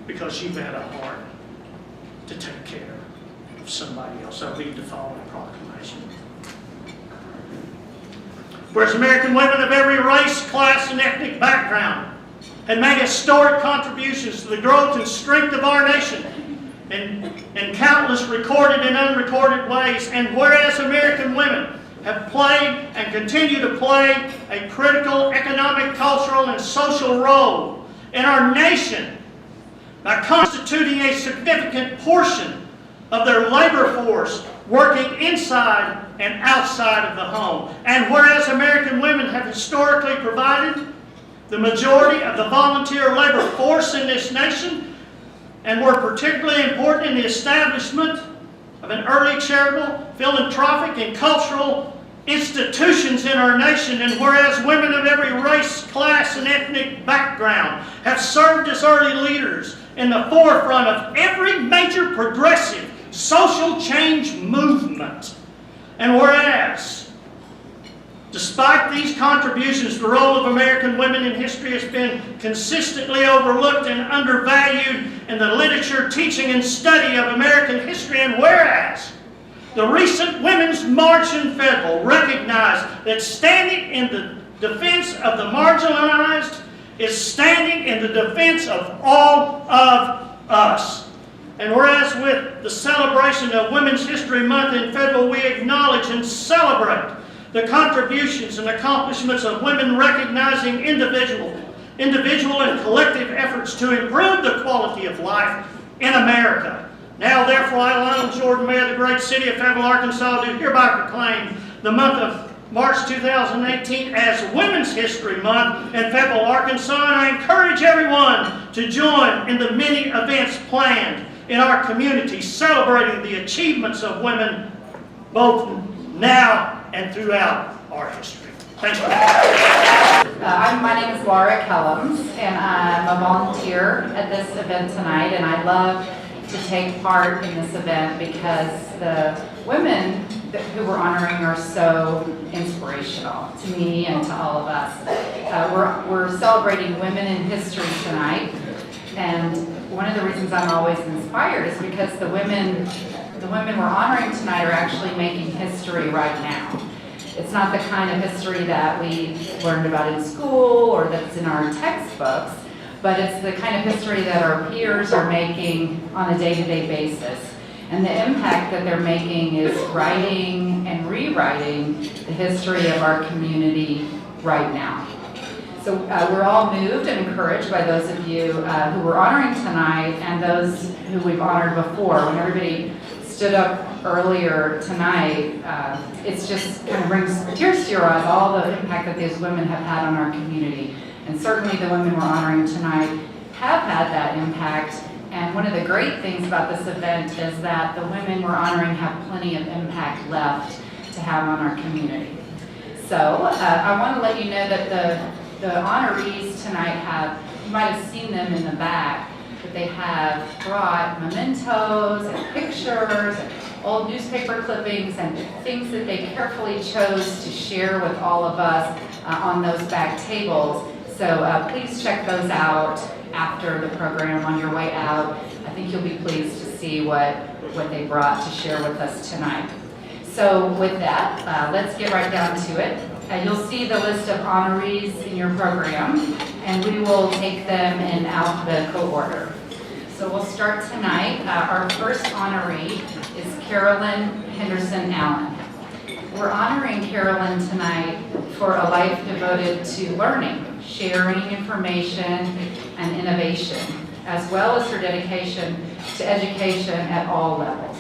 because you've had a heart to take care of somebody else. I read the following proclamation. Whereas American women of every race, class, and ethnic background have made historic contributions to the growth and strength of our nation in countless recorded and unrecorded ways, and whereas American women have played and continue to play a critical economic, cultural, and social role in our nation by constituting a significant portion of their labor force working inside and outside of the home. And whereas American women have historically provided the majority of the volunteer labor force in this nation and were particularly important in the establishment of an early charitable, philanthropic, and cultural institutions in our nation, and whereas women of every race, class, and ethnic background have served as early leaders in the forefront of every major progressive social change movement, and whereas, despite these contributions, the role of American women in history has been consistently overlooked and undervalued in the literature, teaching, and study of American history, and whereas the recent Women's March in Fayetteville recognized that standing in the defense of the marginalized is standing in the defense of all of us. And whereas with the celebration of Women's History Month in Fayetteville, we acknowledge and celebrate the contributions and accomplishments of women, recognizing individual and collective efforts to improve the quality of life in America. Now, therefore, I, Lionel Jordan, Mayor of the great city of Fayetteville, Arkansas, do hereby proclaim the month of March 2018 as Women's History Month in Fayetteville, Arkansas, and I encourage everyone to join in the many events planned in our community celebrating the achievements of women both now and throughout our history. Thank you. My name is Laura Kellums, and I'm a volunteer at this event tonight, and I love to take part in this event because the women who we're honoring are so inspirational to me and to all of us. We're celebrating women in history tonight, and one of the reasons I'm always inspired is because the women we're honoring tonight are actually making history right now. It's not the kind of history that we learned about in school or that's in our textbooks, but it's the kind of history that our peers are making on a day-to-day basis. And the impact that they're making is writing and rewriting the history of our community right now. So we're all moved and encouraged by those of you who we're honoring tonight and those who we've honored before. When everybody stood up earlier tonight, it's just kind of brings tears to your eyes, all the impact that these women have had on our community. And certainly the women we're honoring tonight have had that impact. And one of the great things about this event is that the women we're honoring have plenty of impact left to have on our community. So I want to let you know that the honorees tonight have, you might have seen them in the back, but they have brought mementos and pictures and old newspaper clippings and things that they carefully chose to share with all of us on those back tables. So please check those out after the program on your way out. I think you'll be pleased to see what they brought to share with us tonight. So with that, let's get right down to it. You'll see the list of honorees in your program, and we will take them in alphabetical order. So we'll start tonight. Our first honoree is Carolyn Henderson Allen. We're honoring Carolyn tonight for a life devoted to learning, sharing information, and innovation, as well as her dedication to education at all levels.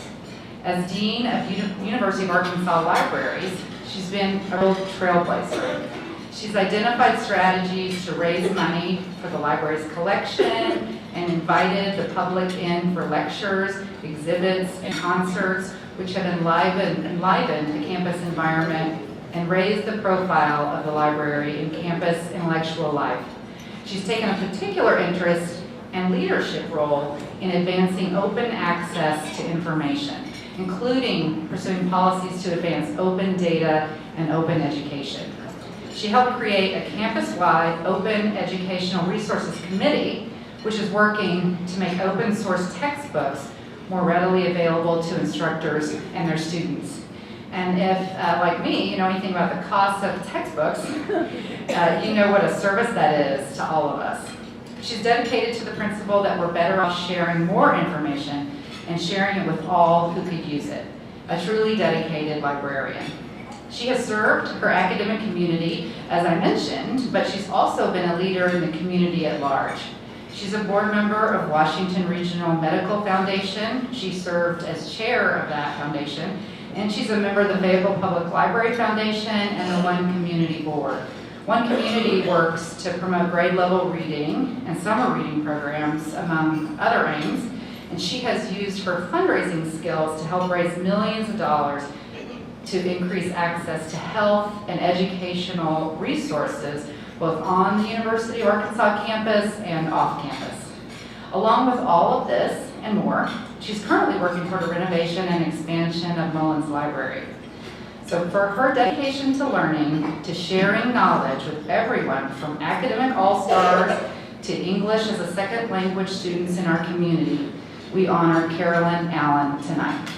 As Dean of University of Arkansas Libraries, she's been a real trailblazer. She's identified strategies to raise money for the library's collection and invited the public in for lectures, exhibits, and concerts, which have enlivened the campus environment and raised the profile of the library in campus intellectual life. She's taken a particular interest and leadership role in advancing open access to information, including pursuing policies to advance open data and open education. She helped create a campus-wide open educational resources committee, which is working to make open source textbooks more readily available to instructors and their students. And if, like me, you know anything about the cost of textbooks, you know what a service that is to all of us. She's dedicated to the principle that we're better off sharing more information and sharing it with all who could use it. A truly dedicated librarian. She has served her academic community, as I mentioned, but she's also been a leader in the community at large. She's a board member of Washington Regional Medical Foundation. She served as chair of that foundation, and she's a member of the Fayetteville Public Library Foundation and the One Community Board. One Community works to promote grade level reading and summer reading programs, among other aims, and she has used her fundraising skills to help raise millions of dollars to increase access to health and educational resources both on the University of Arkansas campus and off campus. Along with all of this and more, she's currently working toward a renovation and expansion of Mullins Library. So for her dedication to learning, to sharing knowledge with everyone from academic all-stars to English as a second language students in our community, we honor Carolyn Allen tonight.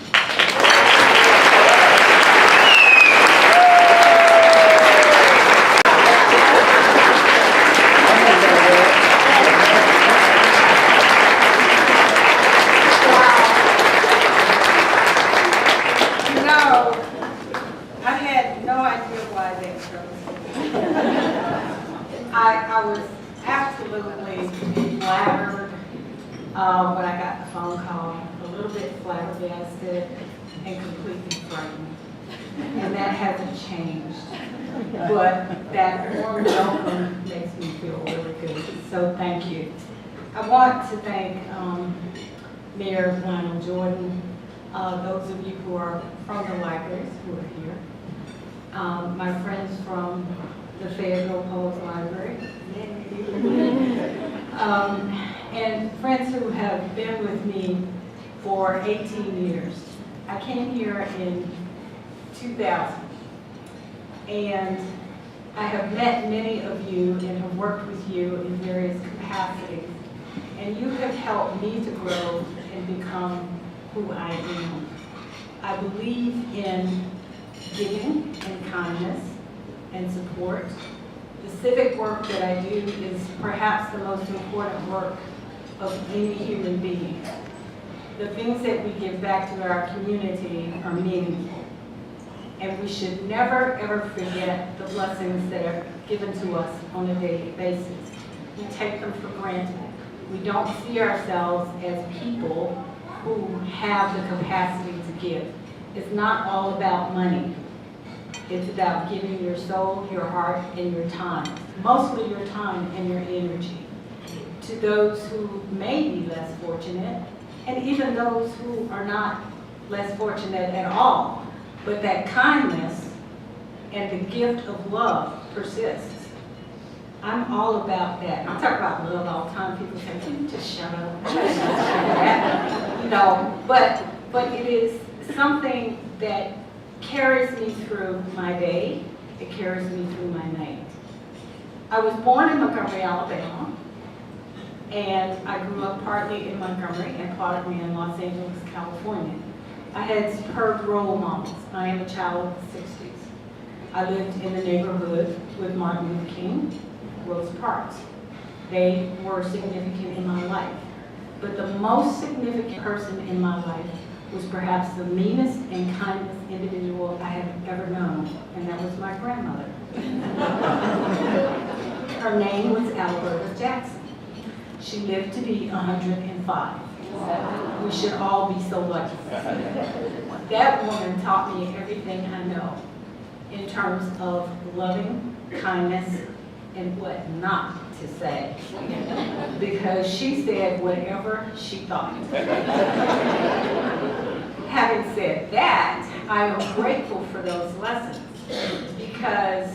I was absolutely flattered when I got the phone call, a little bit flabbergasted and completely frightened. And that hasn't changed. But that warm welcome makes me feel really good. So thank you. I want to thank Mayor Lionel Jordan, those of you who are from the libraries who are here, my friends from the Fayetteville Public Library, and friends who have been with me for 18 years. I came here in 2000, and I have met many of you and have worked with you in various capacities, and you have helped me to grow and become who I am. I believe in giving and kindness and support. The civic work that I do is perhaps the most important work of any human being. The things that we give back to our community are meaningful. And we should never, ever forget the blessings that are given to us on a daily basis. We take them for granted. We don't see ourselves as people who have the capacity to give. It's not all about money. It's about giving your soul, your heart, and your time. Mostly your time and your energy to those who may be less fortunate, and even those who are not less fortunate at all. But that kindness and the gift of love persists. I'm all about that. I talk about love all the time. People say, "Can you just shut up?" You know, but it is something that carries me through my day. It carries me through my night. I was born in Montgomery, Alabama, and I grew up partly in Montgomery and partly in Los Angeles, California. I had superb role models. I am a child of the 60s. I lived in the neighborhood with Martin Luther King, Rosa Parks. They were significant in my life. But the most significant person in my life was perhaps the meanest and kindest individual I have ever known, and that was my grandmother. Her name was Alberta Jackson. She lived to be 105. We should all be so lucky. That woman taught me everything I know in terms of loving, kindness, and what not to say. Because she said whatever she thought. Having said that, I am grateful for those lessons, because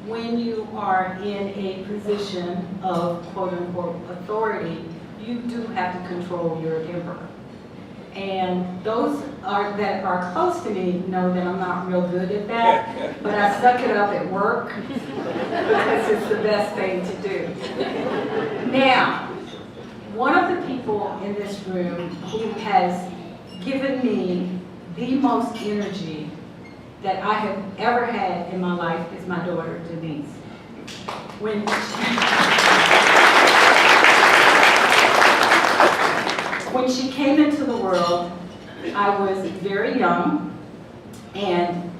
when you are in a position of quote-unquote authority, you do have to control your temper. And those that are close to me know that I'm not real good at that, but I suck it up at work because it's the best thing to do. Now, one of the people in this room who has given me the most energy that I have ever had in my life is my daughter, Denise. When she came into the world, I was very young and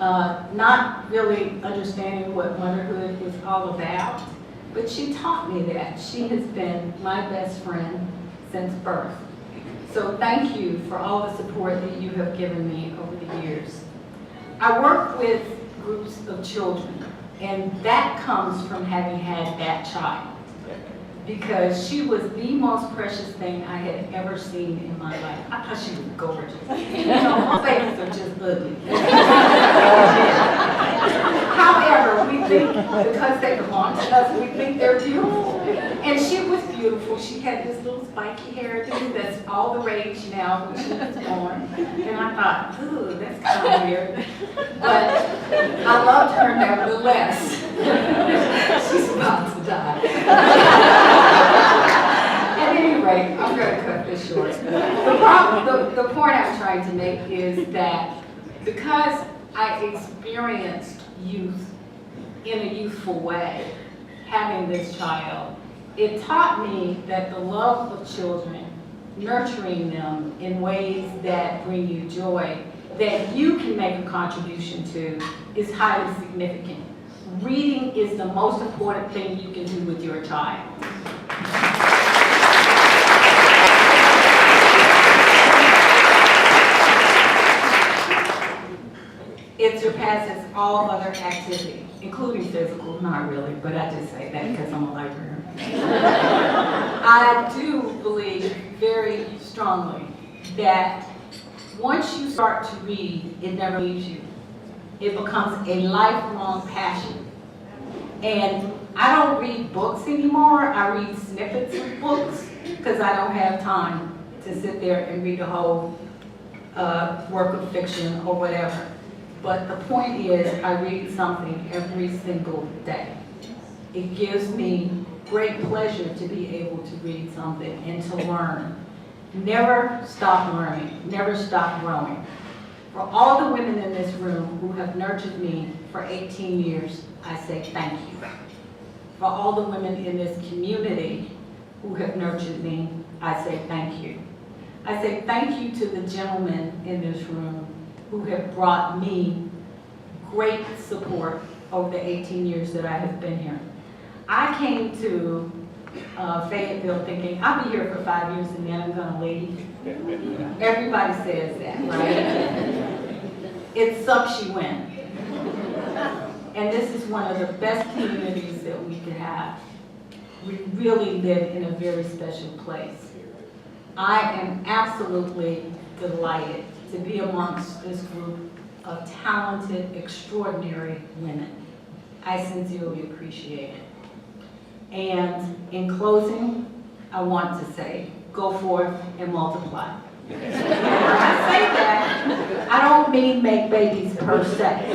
not really understanding what motherhood was all about, but she taught me that. She has been my best friend since birth. So thank you for all the support that you have given me over the years. I work with groups of children, and that comes from having had that child, because she was the most precious thing I had ever seen in my life. I thought she was gorgeous. You know, most babies are just ugly. However, we think, because they belong to us, we think they're beautiful. And she was beautiful. She had this little spiky hair thing that's all the rage now when she was born. And I thought, ooh, that's kind of weird. But I loved her nevertheless. She's about to die. At any rate, I'm going to cut this short. The point I'm trying to make is that because I experienced youth in a youthful way, having this child, it taught me that the love of children, nurturing them in ways that bring you joy, that you can make a contribution to, is highly significant. Reading is the most important thing you can do with your child. It surpasses all other activity, including physical, not really, but I just say that because I'm a librarian. I do believe very strongly that once you start to read, it never leaves you. It becomes a lifelong passion. And I don't read books anymore. I read snippets of books because I don't have time to sit there and read a whole work of fiction or whatever. But the point is, I read something every single day. It gives me great pleasure to be able to read something and to learn. Never stop learning, never stop growing. For all the women in this room who have nurtured me for 18 years, I say thank you. For all the women in this community who have nurtured me, I say thank you. I say thank you to the gentlemen in this room who have brought me great support over the 18 years that I have been here. I came to Fayetteville thinking, I'll be here for 5 years and then I'm gonna leave. Everybody says that, right? It sucks you in. And this is one of the best communities that we could have. We really live in a very special place. I am absolutely delighted to be amongst this group of talented, extraordinary women. I sincerely appreciate it. And in closing, I want to say, go forth and multiply. When I say that, I don't mean make babies per se.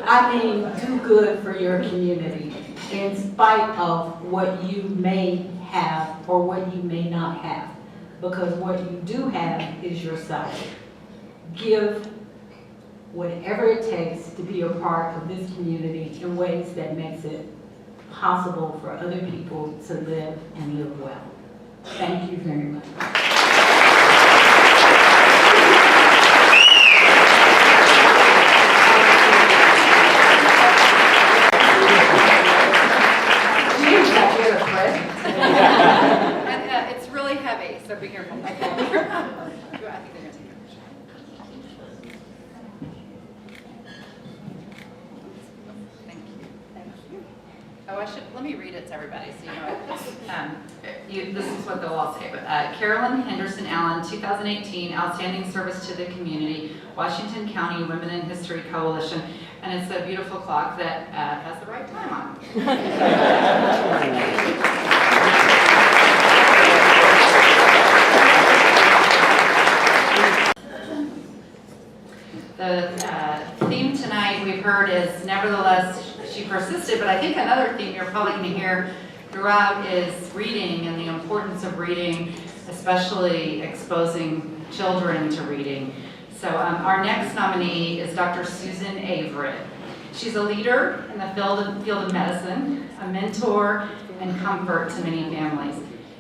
I mean do good for your community in spite of what you may have or what you may not have. Because what you do have is yourself. Give whatever it takes to be a part of this community in ways that makes it possible for other people to live and live well. Thank you very much. Jeez, I get a present. And it's really heavy, so be careful. I think they're going to take it. Oh, let me read it to everybody so you know it. This is what they'll all say. Carolyn Henderson Allen, 2018 Outstanding Service to the Community, Washington County Women in History Coalition. And it's a beautiful clock that has the right time on it. The theme tonight we've heard is Nevertheless She Persisted, but I think another theme you're probably going to hear throughout is reading and the importance of reading, especially exposing children to reading. So our next nominee is Dr. Susan Averett. She's a leader in the field of medicine, a mentor and comfort to many families.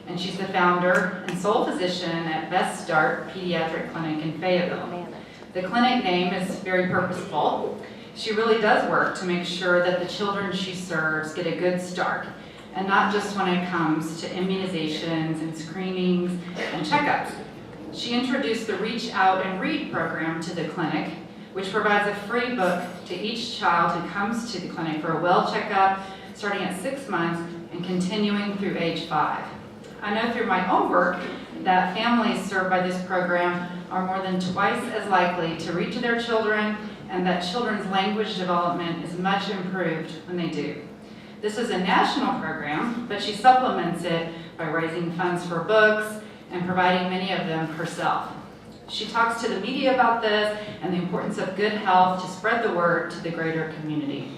And she's the founder and sole physician at Best Start Pediatric Clinic in Fayetteville. The clinic name is very purposeful. She really does work to make sure that the children she serves get a good start, and not just when it comes to immunizations and screenings and checkups. She introduced the Reach Out and Read program to the clinic, which provides a free book to each child who comes to the clinic for a well checkup starting at 6 months and continuing through age 5. I know through my own work that families served by this program are more than twice as likely to read to their children, and that children's language development is much improved when they do. This is a national program, but she supplements it by raising funds for books and providing many of them herself. She talks to the media about this and the importance of good health to spread the word to the greater community.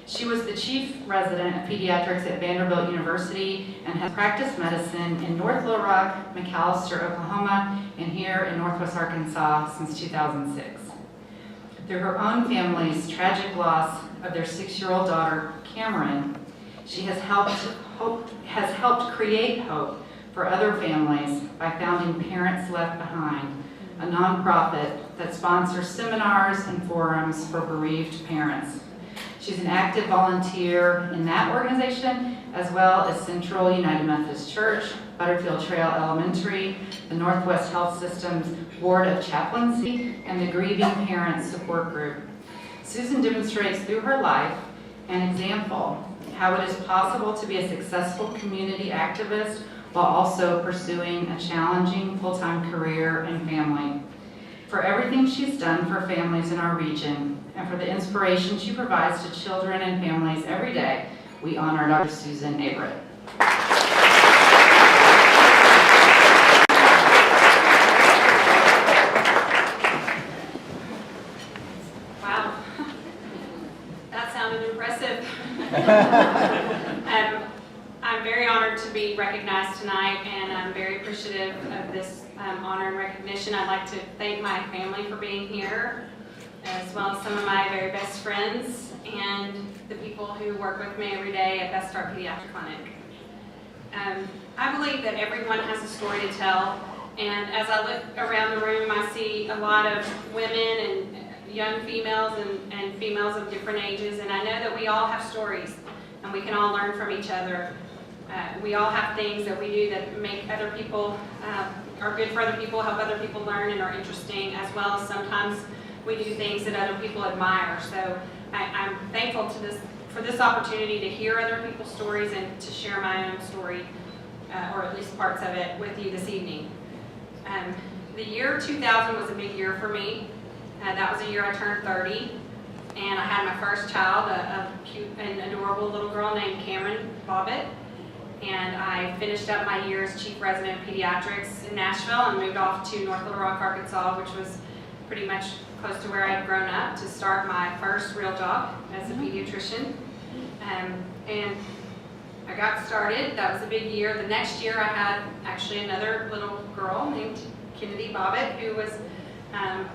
She was the chief resident of pediatrics at Vanderbilt University and has practiced medicine in North Little Rock, McAlester, Oklahoma, and here in Northwest Arkansas since 2006. Through her own family's tragic loss of their 6-year-old daughter, Cameron, she has helped create hope for other families by founding Parents Left Behind, a nonprofit that sponsors seminars and forums for bereaved parents. She's an active volunteer in that organization, as well as Central United Methodist Church, Butterfield Trail Elementary, the Northwest Health System's Board of Chaplaincy, and the Grieving Parents Support Group. Susan demonstrates through her life an example how it is possible to be a successful community activist while also pursuing a challenging full-time career and family. For everything she's done for families in our region, and for the inspiration she provides to children and families every day, we honor Dr. Susan Averett. Wow, that sounded impressive. I'm very honored to be recognized tonight, and I'm very appreciative of this honor and recognition. I'd like to thank my family for being here, as well as some of my very best friends and the people who work with me every day at Best Start Pediatric Clinic. I believe that everyone has a story to tell, and as I look around the room, I see a lot of women and young females and females of different ages, and I know that we all have stories, and we can all learn from each other. We all have things that we do that make other people, are good for other people, help other people learn, and are interesting, as well as sometimes we do things that other people admire. So I'm thankful for this opportunity to hear other people's stories and to share my own story, or at least parts of it, with you this evening. The year 2000 was a big year for me. That was the year I turned 30, and I had my first child, a cute and adorable little girl named Cameron Bobbitt. And I finished up my year as chief resident of pediatrics in Nashville and moved off to North Little Rock, Arkansas, which was pretty much close to where I had grown up, to start my first real job as a pediatrician. And I got started. That was a big year. The next year I had actually another little girl named Kennedy Bobbitt, who was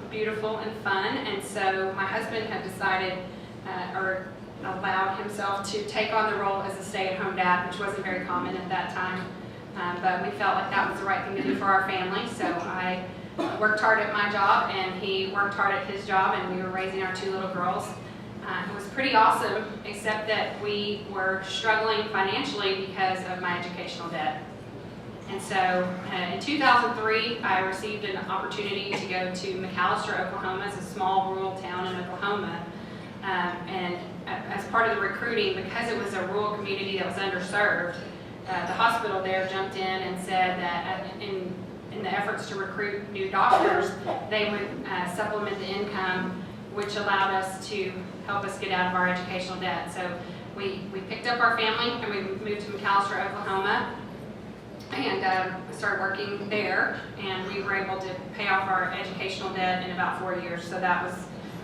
beautiful and fun. And so my husband had decided, or allowed himself to take on the role as a stay-at-home dad, which wasn't very common at that time. But we felt like that was the right thing to do for our family. So I worked hard at my job, and he worked hard at his job, and we were raising our 2 little girls. It was pretty awesome, except that we were struggling financially because of my educational debt. And so in 2003, I received an opportunity to go to McAlester, Oklahoma. It's a small rural town in Oklahoma. And as part of the recruiting, because it was a rural community that was underserved, the hospital there jumped in and said that in the efforts to recruit new doctors, they would supplement the income, which allowed us to help us get out of our educational debt. So we picked up our family and we moved to McAlester, Oklahoma, and started working there, and we were able to pay off our educational debt in about 4 years. So that was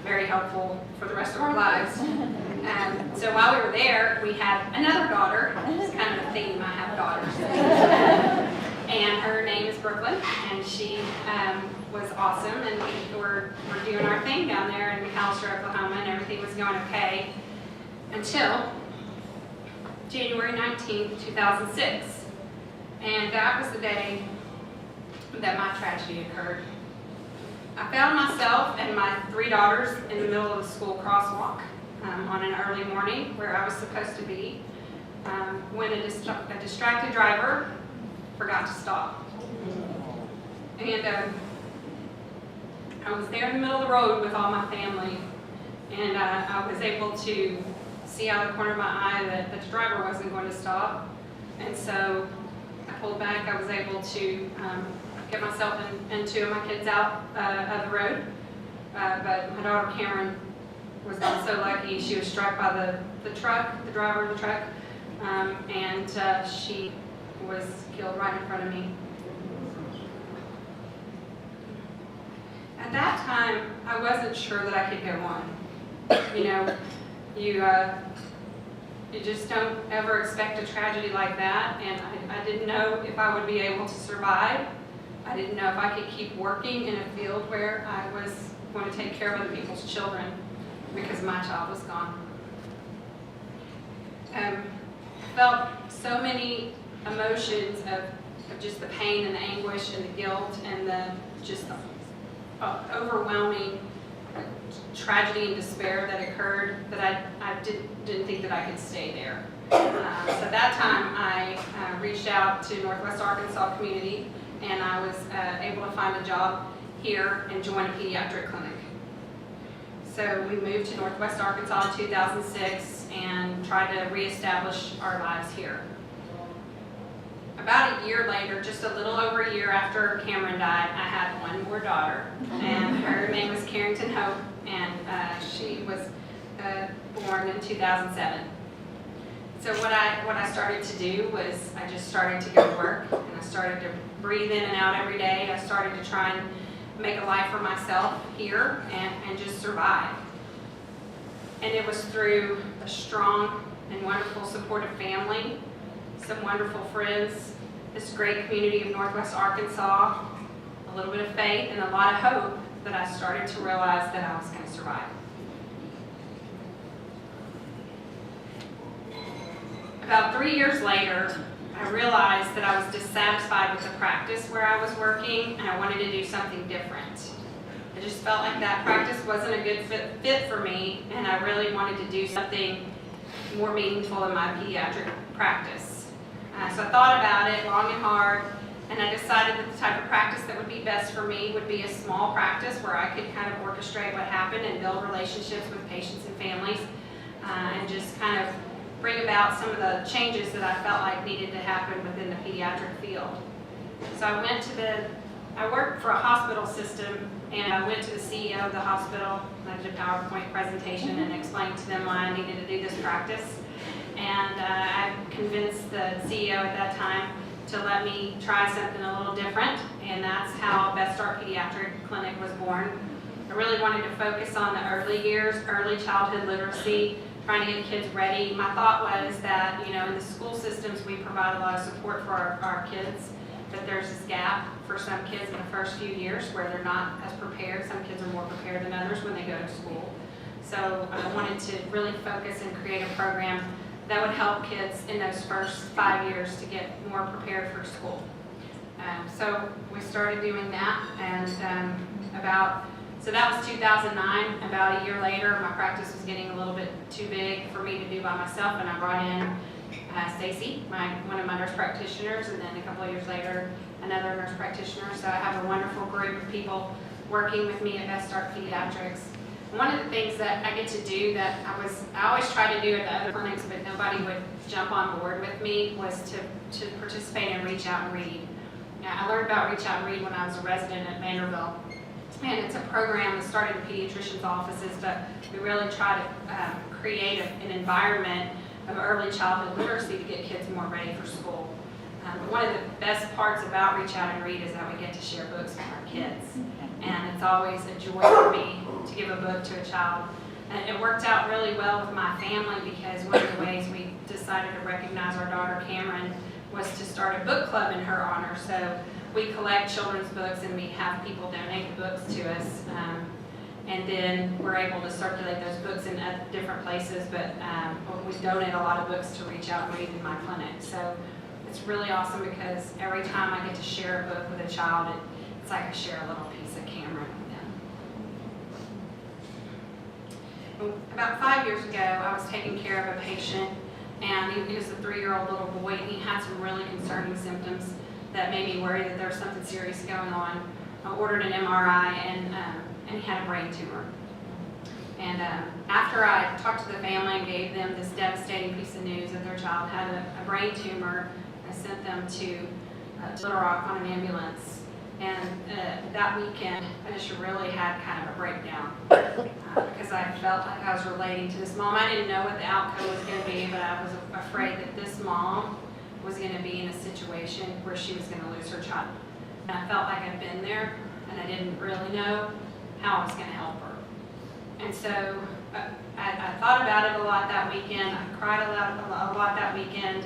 very helpful for the rest of our lives. So while we were there, we had another daughter. It's kind of theme. I have daughters. And her name is Brooklyn, and she was awesome, and we were doing our thing down there in McAllister, Oklahoma, and everything was going okay until January 19th, 2006. And that was the day that my tragedy occurred. I found myself and my 3 daughters in the middle of the school crosswalk on an early morning where I was supposed to be when a distracted driver forgot to stop. And I was there in the middle of the road with all my family, and I was able to see out of the corner of my eye that the driver wasn't going to stop. And so I pulled back. I was able to get myself and 2 of my kids out of the road. But my daughter Cameron was not so lucky. She was struck by the truck, the driver of the truck, and she was killed right in front of me. At that time, I wasn't sure that I could go on. You know, you just don't ever expect a tragedy like that, and I didn't know if I would be able to survive. I didn't know if I could keep working in a field where I was going to take care of other people's children because my child was gone. I felt so many emotions of just the pain and the anguish and the guilt and the overwhelming tragedy and despair that occurred that I didn't think that I could stay there. So at that time I reached out to Northwest Arkansas community, and I was able to find a job here and join a pediatric clinic. So we moved to Northwest Arkansas in 2006 and tried to reestablish our lives here. About a year later, just a little over a year after Cameron died, I had 1 more daughter, and her name was Carrington Hope, and she was born in 2007. So what I started to do was I just started to go to work, and I started to breathe in and out every day. I started to try and make a life for myself here and just survive. And it was through a strong and wonderful supportive family, some wonderful friends, this great community of Northwest Arkansas, a little bit of faith, and a lot of hope that I started to realize that I was going to survive. About 3 years later, I realized that I was dissatisfied with the practice where I was working, and I wanted to do something different. I just felt like that practice wasn't a good fit for me, and I really wanted to do something more meaningful in my pediatric practice. So I thought about it long and hard, and I decided that the type of practice that would be best for me would be a small practice where I could kind of orchestrate what happened and build relationships with patients and families, and just kind of bring about some of the changes that I felt like needed to happen within the pediatric field. So I worked for a hospital system, and I went to the CEO of the hospital, and I did a PowerPoint presentation and explained to them why I needed to do this practice. And I convinced the CEO at that time to let me try something a little different, and that's how Best Start Pediatric Clinic was born. I really wanted to focus on the early years, early childhood literacy, trying to get kids ready. My thought was that, in the school systems we provide a lot of support for our kids, but there's this gap for some kids in the first few years where they're not as prepared. Some kids are more prepared than others when they go to school. So I wanted to really focus and create a program that would help kids in those first 5 years to get more prepared for school. So we started doing that, and so that was 2009. About a year later, my practice was getting a little bit too big for me to do by myself, and I brought in Stacy, one of my nurse practitioners, and then a couple of years later, another nurse practitioner. So I have a wonderful group of people working with me at Best Start Pediatrics. One of the things that I get to do that I always try to do at the other clinics, but nobody would jump on board with me, was to participate in Reach Out and Read. I learned about Reach Out and Read when I was a resident at Vanderbilt. And it's a program that started in pediatricians' offices, but we really try to create an environment of early childhood literacy to get kids more ready for school. One of the best parts about Reach Out and Read is that we get to share books with our kids. And it's always a joy for me to give a book to a child. And it worked out really well with my family because one of the ways we decided to recognize our daughter Cameron was to start a book club in her honor. So we collect children's books and we have people donate the books to us. And then we're able to circulate those books in different places, but we donate a lot of books to reach out and read in my clinic. So it's really awesome because every time I get to share a book with a child, it's like I share a little piece of Cameron with them. About 5 years ago, I was taking care of a patient, and he was a 3-year-old little boy, and he had some really concerning symptoms that made me worry that there was something serious going on. I ordered an MRI, and he had a brain tumor. And after I talked to the family and gave them this devastating piece of news that their child had a brain tumor, I sent them to Little Rock on an ambulance. And that weekend, I just really had kind of a breakdown because I felt like I was relating to this mom. I didn't know what the outcome was going to be, but I was afraid that this mom was going to be in a situation where she was going to lose her child. And I felt like I'd been there, and I didn't really know how I was going to help her. And so I thought about it a lot that weekend. I cried a lot that weekend.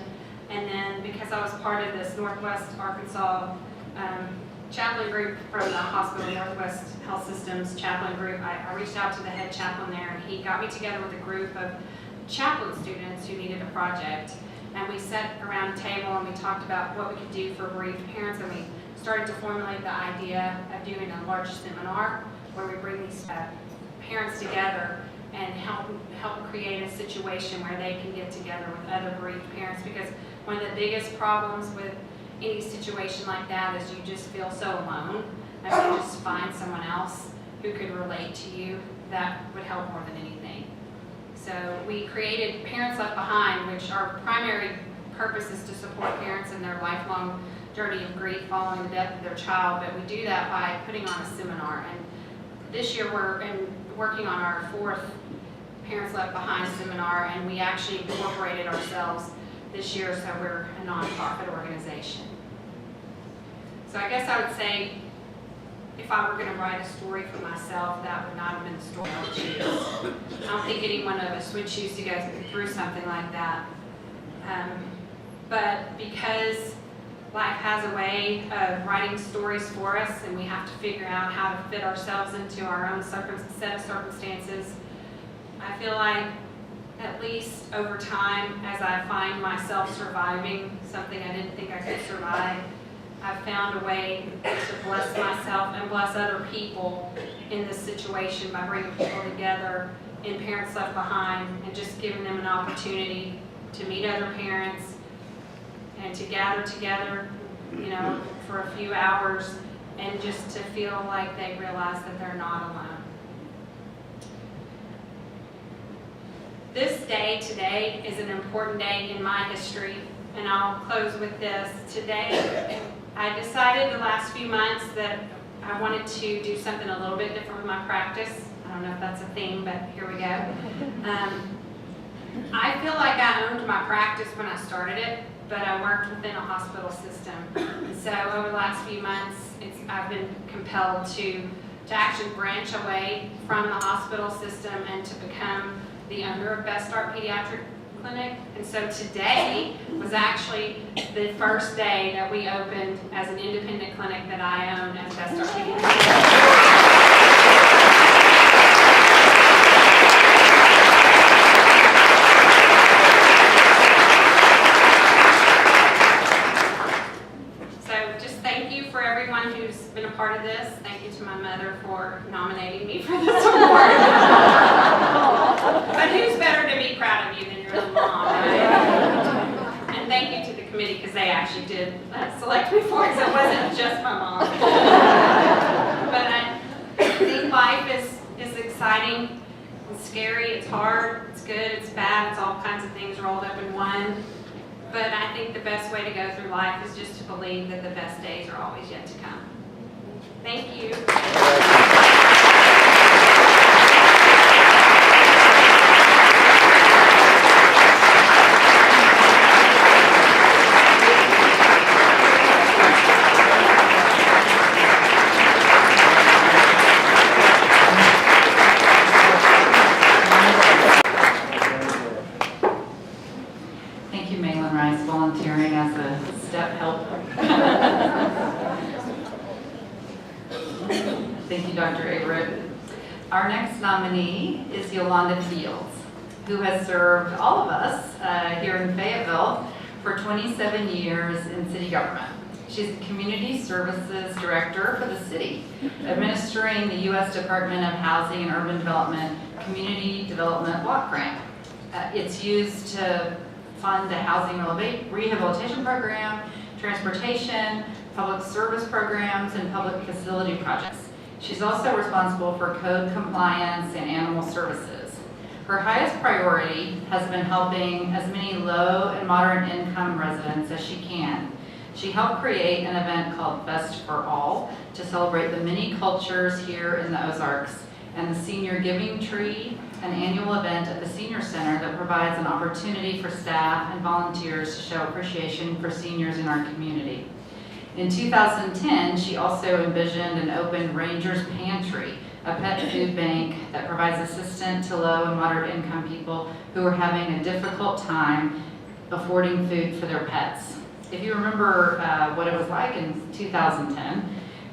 And then because I was part of this Northwest Arkansas chaplain group from the hospital, Northwest Health Systems chaplain group, I reached out to the head chaplain there, and he got me together with a group of chaplain students who needed a project. And we sat around a table and we talked about what we could do for bereaved parents, and we started to formulate the idea of doing a large seminar where we bring these parents together and help create a situation where they can get together with other bereaved parents, because one of the biggest problems with any situation like that is you just feel so alone. And if you just find someone else who could relate to you, that would help more than anything. So we created Parents Left Behind, which our primary purpose is to support parents in their lifelong journey of grief following the death of their child, but we do that by putting on a seminar. And this year we're working on our 4th Parents Left Behind seminar, and we actually incorporated ourselves this year, so we're a nonprofit organization. So I guess I would say, if I were going to write a story for myself, that would not have been the story I would choose. I don't think any one of us would choose to go through something like that. But because life has a way of writing stories for us, and we have to figure out how to fit ourselves into our own set of circumstances, I feel like at least over time, as I find myself surviving something I didn't think I could survive, I've found a way to bless myself and bless other people in this situation by bringing people together in Parents Left Behind and just giving them an opportunity to meet other parents and to gather together, for a few hours, and just to feel like they realize that they're not alone. This day today is an important day in my history, and I'll close with this. Today, I decided the last few months that I wanted to do something a little bit different with my practice. I don't know if that's a theme, but here we go. I feel like I owned my practice when I started it, but I worked within a hospital system. So over the last few months, I've been compelled to actually branch away from the hospital system and to become the owner of Best Start Pediatric Clinic. And so today was actually the first day that we opened as an independent clinic that I own as Best Start Pediatric. Been a part of this. Thank you to my mother for nominating me for this award. But who's better to be proud of you than your own mom, right? And thank you to the committee, because they actually did select me for it, so it wasn't just my mom. But I think life is exciting, it's scary, it's hard, it's good, it's bad, it's all kinds of things rolled up in one. But I think the best way to go through life is just to believe that the best days are always yet to come. Thank you. Thank you, Dr. Averett. Our next nominee is Yolanda Fields, who has served all of us here in Fayetteville for 27 years in city government. She's the Community Services Director for the city, administering the U.S. Department of Housing and Urban Development Community Development Block Grant. It's used to fund the housing rehabilitation program, transportation, public service programs, and public facility projects. She's also responsible for code compliance and animal services. Her highest priority has been helping as many low and moderate income residents as she can. She helped create an event called Fest for All to celebrate the many cultures here in the Ozarks, and the Senior Giving Tree, an annual event at the Senior Center that provides an opportunity for staff and volunteers to show appreciation for seniors in our community. In 2010, she also envisioned and opened Ranger's Pantry, a pet food bank that provides assistance to low and moderate income people who are having a difficult time affording food for their pets. If you remember what it was like in 2010,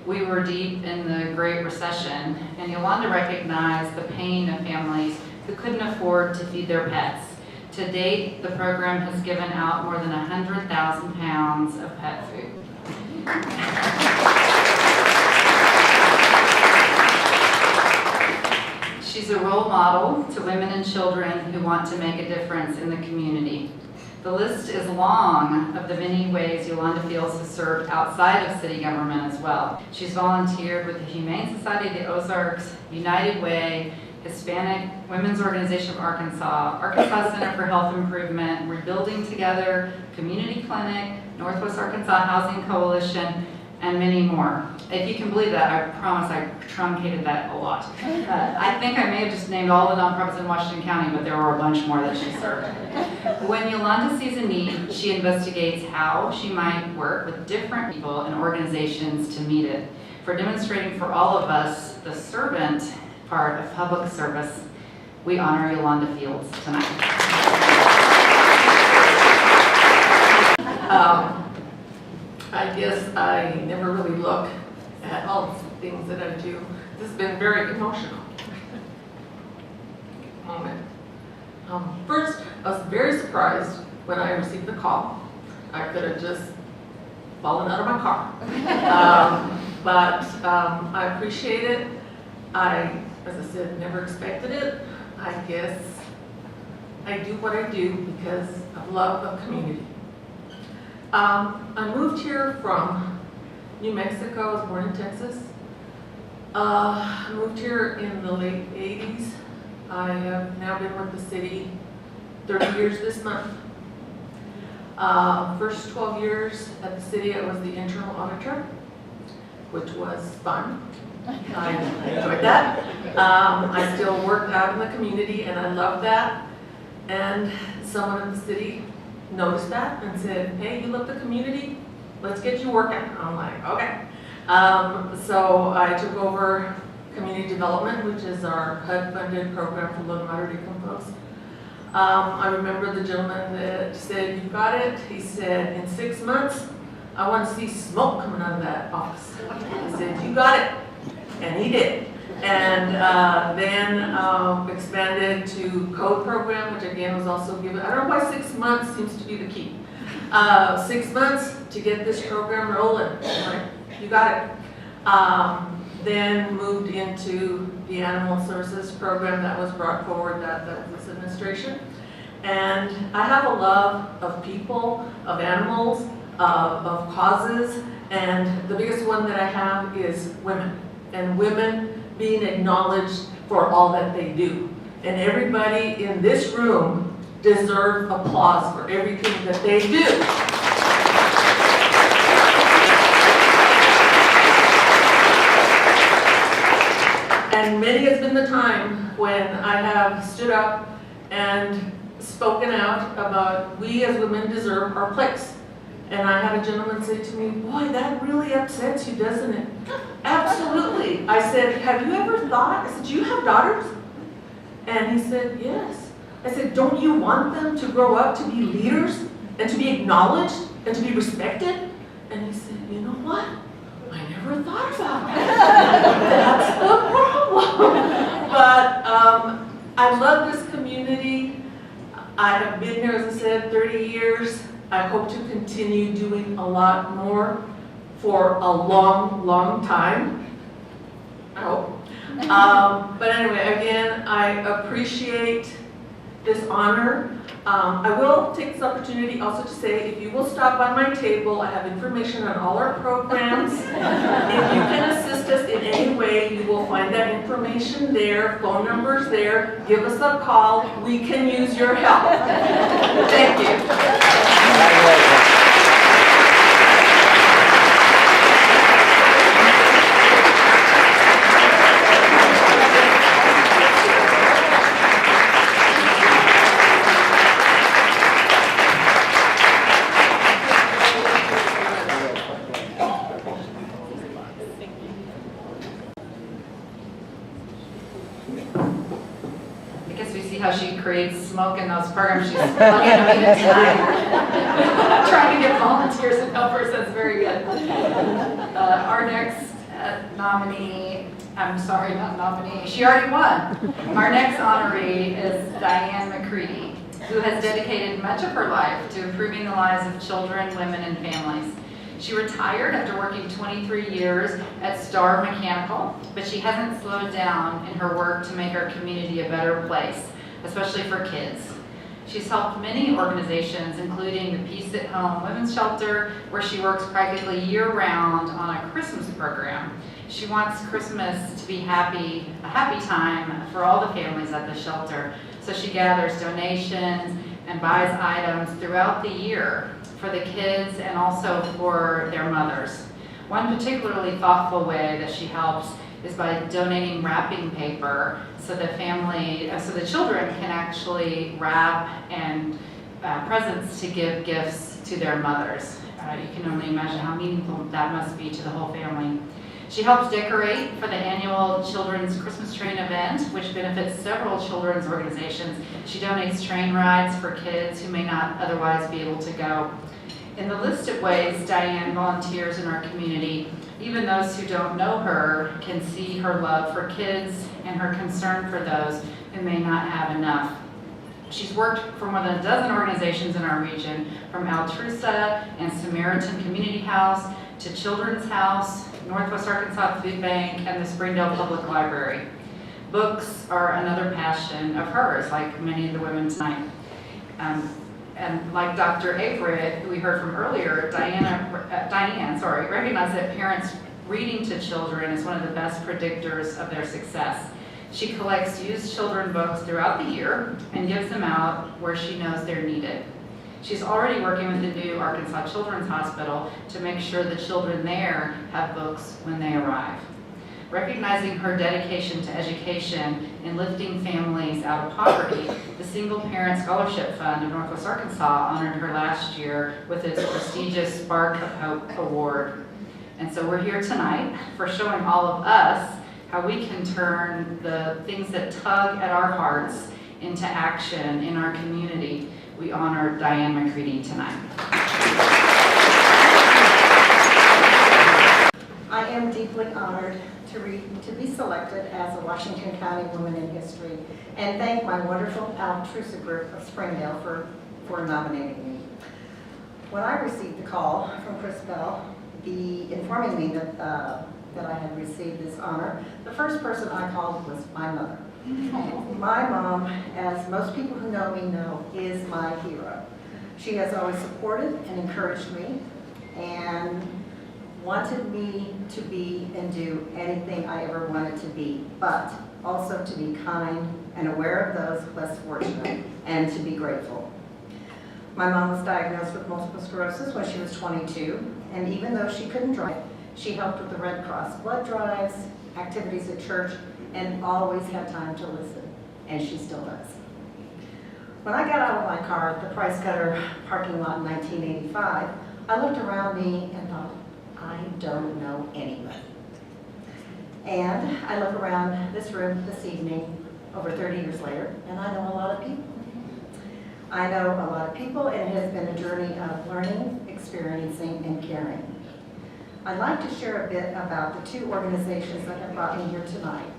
we were deep in the Great Recession, and Yolanda recognized the pain of families who couldn't afford to feed their pets. To date, the program has given out more than 100,000 pounds of pet food. She's a role model to women and children who want to make a difference in the community. The list is long of the many ways Yolanda Fields has served outside of city government as well. She's volunteered with the Humane Society of the Ozarks, United Way, Hispanic Women's Organization of Arkansas, Arkansas Center for Health Improvement, Rebuilding Together, Community Clinic, Northwest Arkansas Housing Coalition, and many more. If you can believe that, I promise I truncated that a lot. I think I may have just named all the nonprofits in Washington County, but there were a bunch more that she served. When Yolanda sees a need, she investigates how she might work with different people and organizations to meet it. For demonstrating for all of us the servant part of public service, we honor Yolanda Fields tonight. I guess I never really look at all the things that I do. This has been very emotional moment. First, I was very surprised when I received the call. I could have just fallen out of my car. But I appreciate it. I, as I said, never expected it. I guess I do what I do because of love of community. I moved here from New Mexico. I was born in Texas. I moved here in the late 80s. I have now been with the city 30 years this month. First 12 years at the city, I was the internal auditor, which was fun. I enjoyed that. I still work out in the community, and I love that. And someone in the city noticed that and said, hey, you love the community? Let's get you working. I'm like, okay. So I took over community development, which is our HUD-funded program for low and moderate income folks. I remember the gentleman that said, you got it. He said, in 6 months, I want to see smoke coming out of that office. I said, you got it. And he did. And then expanded to code program, which again was also given, I don't know why 6 months seems to be the key. 6 months to get this program rolling. Like, you got it. Then moved into the animal services program that was brought forward that this administration. And I have a love of people, of animals, of causes, and the biggest one that I have is women. And women being acknowledged for all that they do. And everybody in this room deserves applause for everything that they do. And many has been the time when I have stood up and spoken out about we as women deserve our place. And I had a gentleman say to me, boy, that really upsets you, doesn't it? Absolutely. I said, have you ever thought, I said, do you have daughters? And he said, yes. I said, don't you want them to grow up to be leaders and to be acknowledged and to be respected? And he said, you know what? I never thought about that. That's I have been here, as I said, 30 years. I hope to continue doing a lot more for a long, long time. I hope. But anyway, again, I appreciate this honor. I will take this opportunity also to say, if you will stop by my table, I have information on all our programs. If you can assist us in any way, you will find that information there, phone numbers there. Give us a call. We can use your help. Thank you. How she creates smoke in those programs. She's plugging them in tonight. Trying to get volunteers and helpers. That's very good. Our next nominee, I'm sorry, not nominee, she already won. Our next honoree is Diane McCready, who has dedicated much of her life to improving the lives of children, women, and families. She retired after working 23 years at Star Mechanical, but she hasn't slowed down in her work to make our community a better place, especially for kids. She's helped many organizations, including the Peace at Home Women's Shelter, where she works practically year-round on a Christmas program. She wants Christmas to be a happy time for all the families at the shelter, so she gathers donations and buys items throughout the year for the kids and also for their mothers. One particularly thoughtful way that she helps is by donating wrapping paper so the children can actually wrap and presents to give gifts to their mothers. You can only imagine how meaningful that must be to the whole family. She helps decorate for the annual Children's Christmas Train event, which benefits several children's organizations. She donates train rides for kids who may not otherwise be able to go. In the list of ways Diane volunteers in our community, even those who don't know her can see her love for kids and her concern for those who may not have enough. She's worked for more than a dozen organizations in our region, from Altrusa and Samaritan Community House to Children's House, Northwest Arkansas Food Bank, and the Springdale Public Library. Books are another passion of hers, like many of the women tonight. And like Dr. Averett, who we heard from earlier, Diane recognized that parents reading to children is one of the best predictors of their success. She collects used children books throughout the year and gives them out where she knows they're needed. She's already working with the new Arkansas Children's Hospital to make sure the children there have books when they arrive. Recognizing her dedication to education and lifting families out of poverty, the Single Parent Scholarship Fund of Northwest Arkansas honored her last year with its prestigious Spark of Hope Award. And so we're here tonight for showing all of us how we can turn the things that tug at our hearts into action in our community. We honor Diane McCready tonight. I am deeply honored to be selected as a Washington County Woman in History, and thank my wonderful Altrusa group of Springdale for nominating me. When I received the call from Chris Bell, informing me that I had received this honor, the first person I called was my mother. My mom, as most people who know me know, is my hero. She has always supported and encouraged me and wanted me to be and do anything I ever wanted to be, but also to be kind and aware of those less fortunate and to be grateful. My mom was diagnosed with multiple sclerosis when she was 22, and even though she couldn't drive, she helped with the Red Cross blood drives, activities at church, and always had time to listen, and she still does. When I got out of my car at the Price Cutter parking lot in 1985, I looked around me and thought, I don't know anybody. And I look around this room this evening, over 30 years later, and I know a lot of people. I know a lot of people, and it has been a journey of learning, experiencing, and caring. I'd like to share a bit about the two organizations that have brought me here tonight.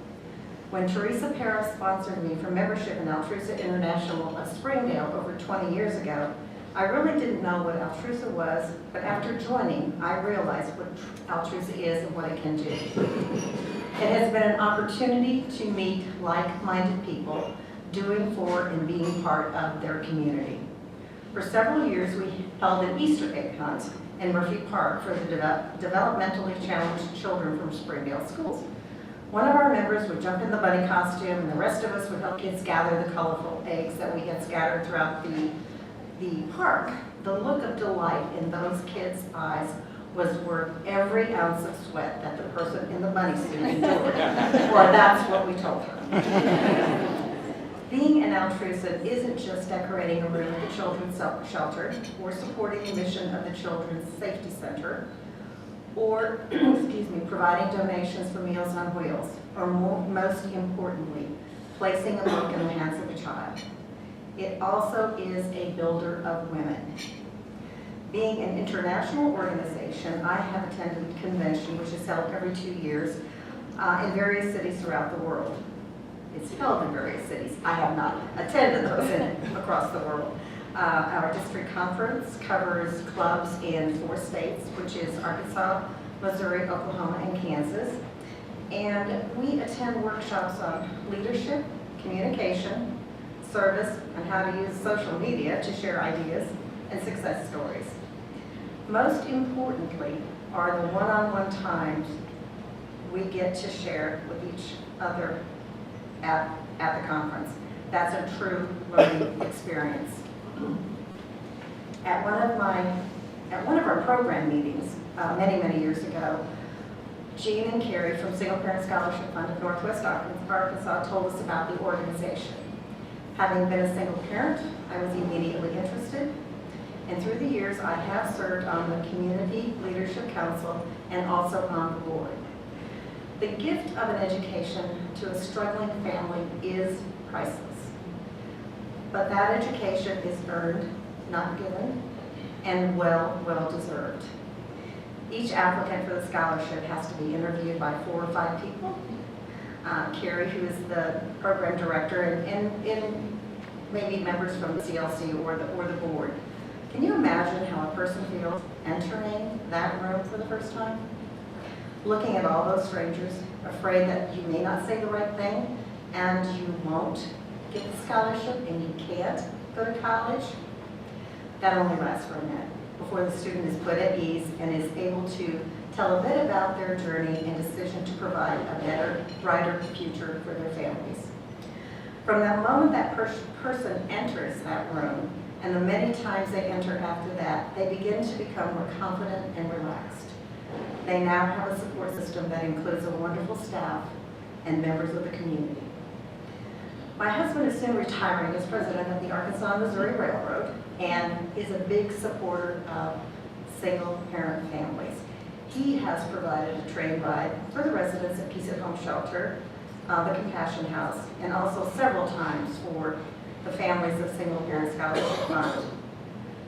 When Teresa Parra sponsored me for membership in Altrusa International of Springdale over 20 years ago, I really didn't know what Altrusa was, but after joining, I realized what Altrusa is and what it can do. It has been an opportunity to meet like-minded people doing for and being part of their community. For several years, we held an Easter egg hunt in Murphy Park for the developmentally challenged children from Springdale schools. One of our members would jump in the bunny costume, and the rest of us would help kids gather the colorful eggs that we had scattered throughout the park. The look of delight in those kids' eyes was worth every ounce of sweat that the person in the bunny suit endured, or that's what we told her. Being an Altrusa isn't just decorating a room at the children's shelter or supporting the mission of the Children's Safety Center or, providing donations for Meals on Wheels, or most importantly, placing a book in the hands of a child. It also is a builder of women. Being an international organization, I have attended a convention which is held every 2 years in various cities throughout the world. It's held in various cities. I have not attended those across the world. Our district conference covers clubs in 4 states, which is Arkansas, Missouri, Oklahoma, and Kansas. And we attend workshops on leadership, communication, service, and how to use social media to share ideas and success stories. Most importantly are the one-on-one times we get to share with each other at the conference. That's a true learning experience. At one of our program meetings many years ago, Jean and Carrie from Single Parent Scholarship Fund of Northwest Arkansas told us about the organization. Having been a single parent, I was immediately interested, and through the years I have served on the Community Leadership Council and also on the board. The gift of an education to a struggling family is priceless. But that education is earned, not given, and well deserved. Each applicant for the scholarship has to be interviewed by 4 or 5 people. Carrie, who is the program director, and maybe members from the CLC or the board. Can you imagine how a person feels entering that room for the first time? Looking at all those strangers, afraid that you may not say the right thing, and you won't get the scholarship, and you can't go to college? That only lasts for a minute before the student is put at ease and is able to tell a bit about their journey and decision to provide a better, brighter future for their families. From the moment that person enters that room, and the many times they enter after that, they begin to become more confident and relaxed. They now have a support system that includes a wonderful staff and members of the community. My husband is soon retiring as president of the Arkansas-Missouri Railroad and is a big supporter of single-parent families. He has provided a train ride for the residents at Peace at Home Shelter, the Compassion House, and also several times for the families of single-parent scholarship fund.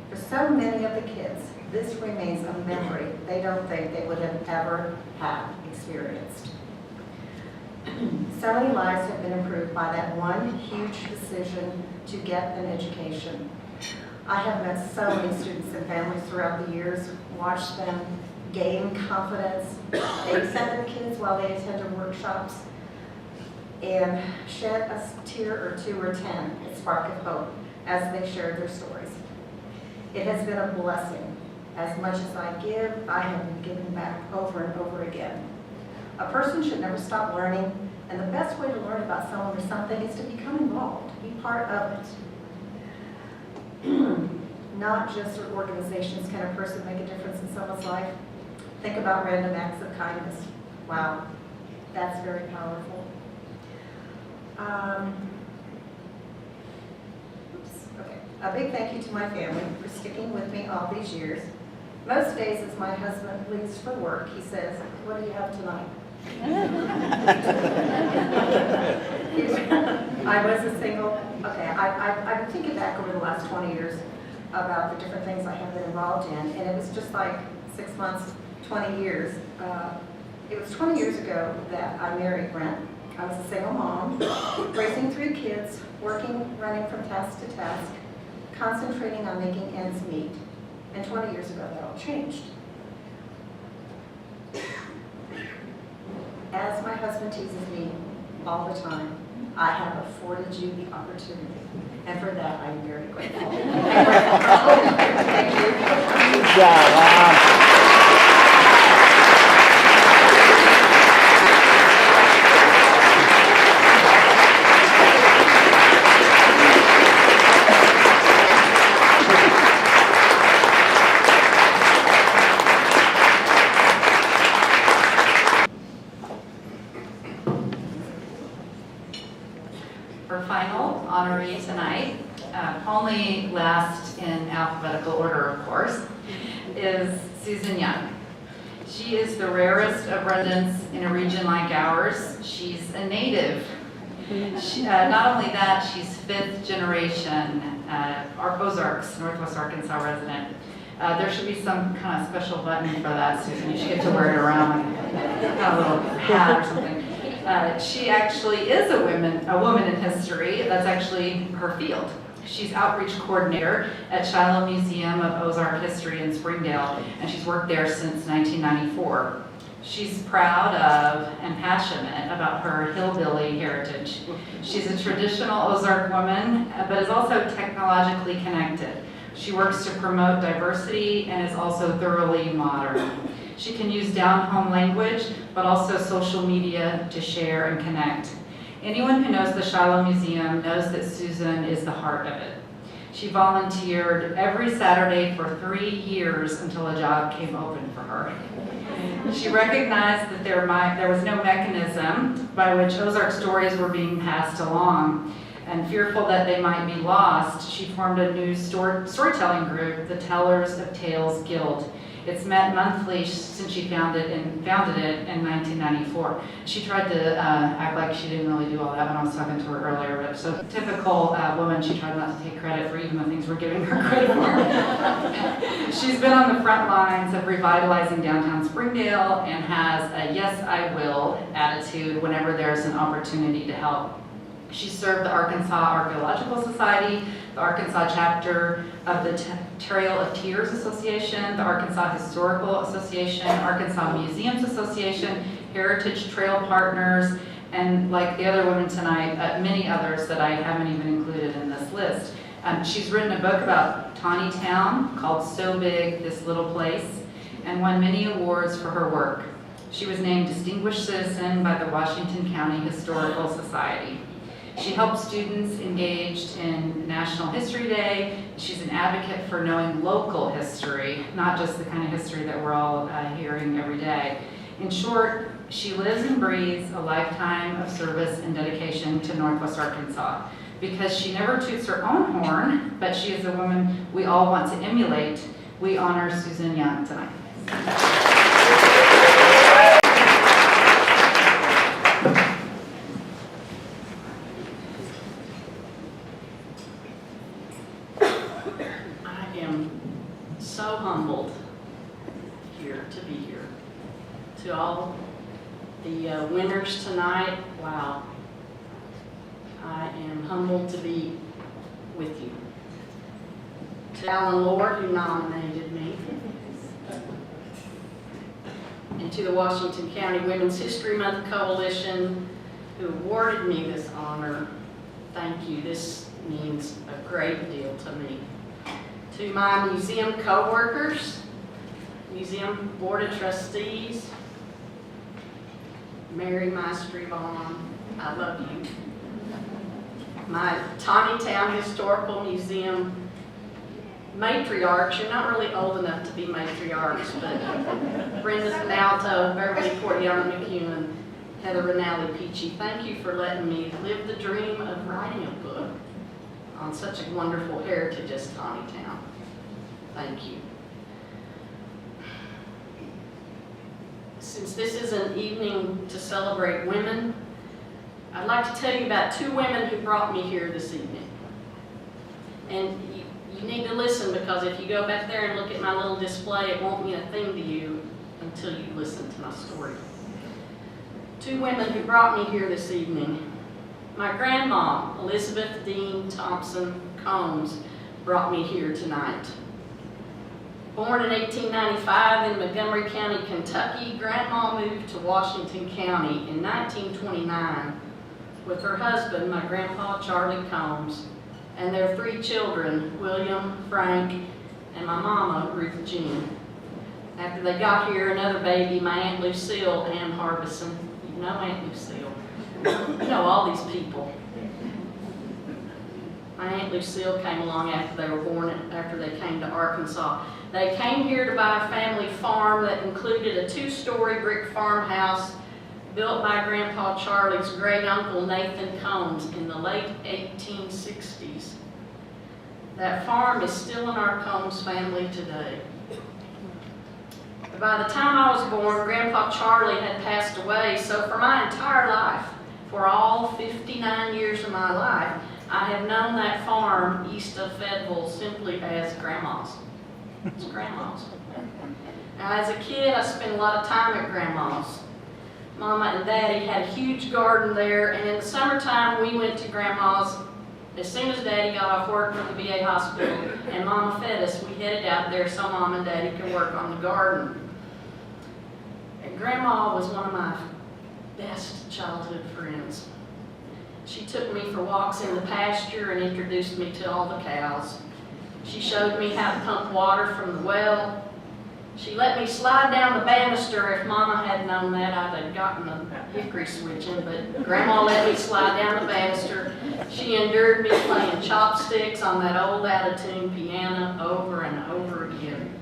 For so many of the kids, this remains a memory they don't think they would have ever have experienced. So many lives have been improved by that one huge decision to get an education. I have met so many students and families throughout the years, watched them gain confidence, babysit their kids while they attended workshops, and shed a tear or 2 or 10, a spark of hope as they shared their stories. It has been a blessing. As much as I give, I have been giving back over and over again. A person should never stop learning, and the best way to learn about someone or something is to become involved, be part of it. Not just through organizations can a person make a difference in someone's life. Think about random acts of kindness. Wow, that's very powerful. A big thank you to my family for sticking with me all these years. Most days as my husband leaves for work, he says, "What do you have tonight?" I was a single, I've been thinking back over the last 20 years about the different things I have been involved in, and it was just like 6 months, 20 years. It was 20 years ago that I married Brent. I was a single mom, raising 3 kids, working, running from task to task, concentrating on making ends meet. And 20 years ago, that all changed. As my husband teases me all the time, I have afforded you the opportunity. And for that, I'm very grateful. Thank you. Good job, Our final honoree tonight, only last in alphabetical order, of course, is Susan Young. She is the rarest of residents in a region like ours. She's a native. Not only that, she's 5th generation Ozarks, Northwest Arkansas resident. There should be some kind of special button for that, Susan. You should get to wear it around like a little hat or something. She actually is a woman in history. That's actually her field. She's outreach coordinator at Shiloh Museum of Ozark History in Springdale, and she's worked there since 1994. She's proud of and passionate about her hillbilly heritage. She's a traditional Ozark woman, but is also technologically connected. She works to promote diversity and is also thoroughly modern. She can use down-home language, but also social media to share and connect. Anyone who knows the Shiloh Museum knows that Susan is the heart of it. She volunteered every Saturday for 3 years until a job came open for her. She recognized that there was no mechanism by which Ozark stories were being passed along. And fearful that they might be lost, she formed a new storytelling group, the Tellers of Tales Guild. It's met monthly since she founded it in 1994. She tried to act like she didn't really do all that when I was talking to her earlier, but so typical woman, she tried not to take credit for even the things we're giving her credit for. She's been on the front lines of revitalizing downtown Springdale and has a yes, I will attitude whenever there's an opportunity to help. She served the Arkansas Archaeological Society, the Arkansas chapter of the Trail of Tears Association, the Arkansas Historical Association, Arkansas Museums Association, Heritage Trail Partners, and like the other women tonight, many others that I haven't even included in this list. She's written a book about Tawny Town called So Big, This Little Place, and won many awards for her work. She was named Distinguished Citizen by the Washington County Historical Society. She helps students engaged in National History Day. She's an advocate for knowing local history, not just the kind of history that we're all hearing every day. In short, she lives and breathes a lifetime of service and dedication to Northwest Arkansas. Because she never toots her own horn, but she is a woman we all want to emulate, we honor Susan Young tonight. So humbled here to be here. To all the winners tonight, wow. I am humbled to be with you. To Alan Lord, who nominated me. And to the Washington County Women's History Month Coalition, who awarded me this honor, thank you. This means a great deal to me. To my museum co-workers, Museum Board of Trustees, Mary Maestri-Vaughn, I love you. My Tawny Town Historical Museum matriarchs, you're not really old enough to be matriarchs, but Brenda Finalto, Beverly Portiano McEwen, Heather Rinaldi Peachy, thank you for letting me live the dream of writing a book on such a wonderful heritage as Tawny Town. Thank you. Since this is an evening to celebrate women, I'd like to tell you about 2 women who brought me here this evening. And you need to listen, because if you go back there and look at my little display, it won't mean a thing to you until you listen to my story. two women who brought me here this evening. My grandma, Elizabeth Dean Thompson Combs, brought me here tonight. Born in 1895 in Montgomery County, Kentucky, Grandma moved to Washington County in 1929 with her husband, my grandpa Charlie Combs, and their three children, William, Frank, and my mama, Ruth Jean. After they got here, another baby, my Aunt Lucille Ann Harbison. You know Aunt Lucille. You know all these people. My Aunt Lucille came along after they were born, after they came to Arkansas. They came here to buy a family farm that included a 2-story brick farmhouse built by Grandpa Charlie's great uncle Nathan Combs in the late 1860s. That farm is still in our Combs family today. By the time I was born, Grandpa Charlie had passed away, so for my entire life, for all 59 years of my life, I have known that farm east of Fayetteville simply as Grandma's. It's Grandma's. Now, as a kid, I spent a lot of time at Grandma's. Mama and Daddy had a huge garden there, and in the summertime, we went to Grandma's. As soon as Daddy got off work from the VA hospital and Mama fed us, we headed out there so Mom and Daddy could work on the garden. And Grandma was one of my best childhood friends. She took me for walks in the pasture and introduced me to all the cows. She showed me how to pump water from the well. She let me slide down the banister. If Mama had known that, I'd have gotten a hickory switching, but Grandma let me slide down the banister. She endured me playing chopsticks on that old out-of-tune piano over and over again.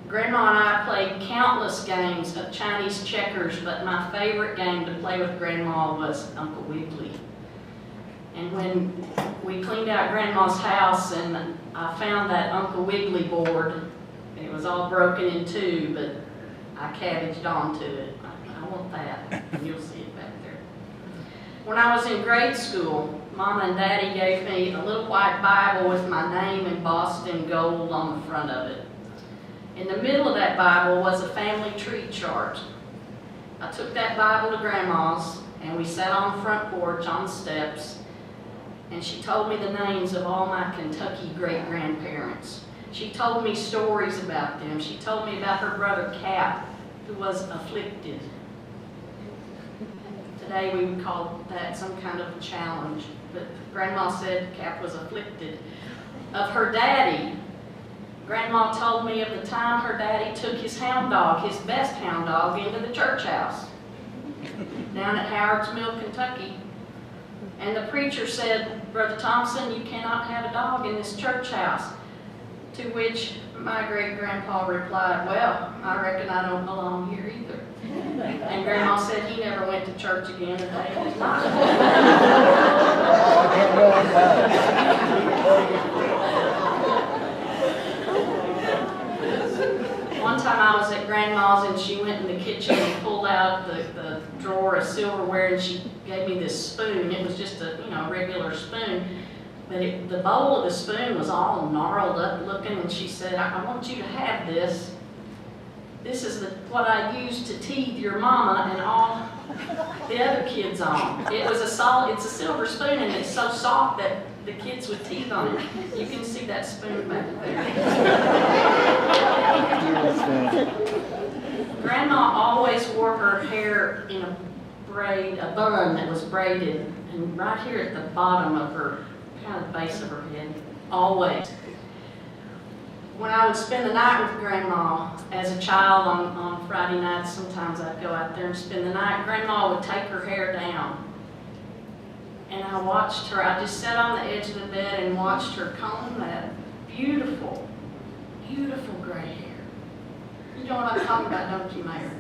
Grandma and I played countless games of Chinese checkers, but my favorite game to play with Grandma was Uncle Wiggily. And when we cleaned out Grandma's house and I found that Uncle Wiggily board, it was all broken in two, but I cabbaged onto it. I want that, and you'll see it back there. When I was in grade school, Mama and Daddy gave me a little white Bible with my name embossed in gold on the front of it. In the middle of that Bible was a family tree chart. I took that Bible to Grandma's, and we sat on the front porch on the steps, and she told me the names of all my Kentucky great-grandparents. She told me stories about them. She told me about her brother Cap, who was afflicted. Today we would call that some kind of a challenge, but Grandma said Cap was afflicted. Of her daddy, Grandma told me of the time her daddy took his hound dog, his best hound dog, into the church house down at Howard's Mill, Kentucky. And the preacher said, "Brother Thompson, you cannot have a dog in this church house." To which my great-grandpa replied, "Well, I reckon I don't belong here either." And Grandma said he never went to church again a day in his life. One time I was at Grandma's and she went in the kitchen and pulled out the drawer of silverware and she gave me this spoon. It was just a regular spoon. But the bowl of the spoon was all gnarled up looking, and she said, "I want you to have this. This is what I use to teeth your mama and all the other kids on." It's a silver spoon, and it's so soft that the kids would teeth on it. You can see that spoon back there. Grandma always wore her hair in a bun that was braided, and right here at the bottom of her kind of the base of her head, always. When I would spend the night with Grandma as a child on Friday nights, sometimes I'd go out there and spend the night. Grandma would take her hair down. And I watched her, I just sat on the edge of the bed and watched her comb that beautiful, beautiful gray hair. You know what I'm talking about, don't you, Mayor?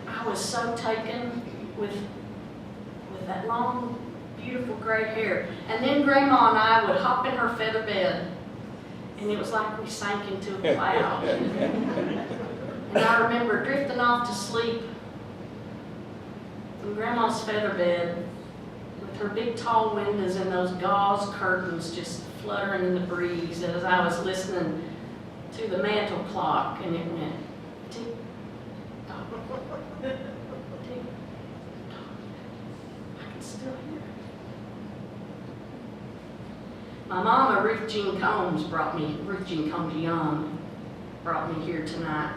I was so taken with that long, beautiful gray hair. And then Grandma and I would hop in her feather bed, and it was like we sank into a cloud. And I remember drifting off to sleep in Grandma's feather bed with her big tall windows and those gauze curtains just fluttering in the breeze as I was listening to the mantle clock, and it went tick, tock, tick, tock. I can still hear it. My mama, Ruth Jean Combs Young, brought me here tonight.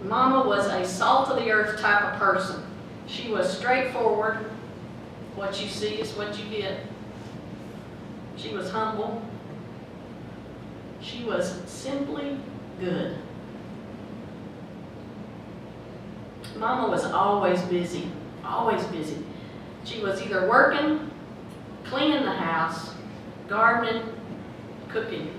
Mama was a salt-of-the-earth type of person. She was straightforward. What you see is what you get. She was humble. She was simply good. Mama was always busy, always busy. She was either working, cleaning the house, gardening, cooking.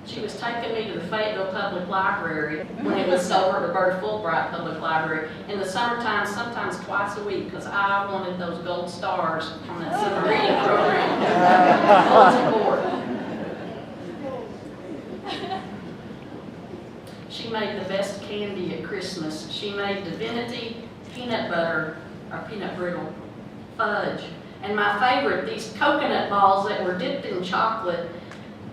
She was taking me to the Fayetteville Public Library when it was over to Berta Fulbright Public Library. In the summertime, sometimes twice a week, because I wanted those gold stars on that summer reading program. Bulletin board. She made the best candy at Christmas. She made divinity, peanut butter, or peanut brittle, fudge. And my favorite, these coconut balls that were dipped in chocolate.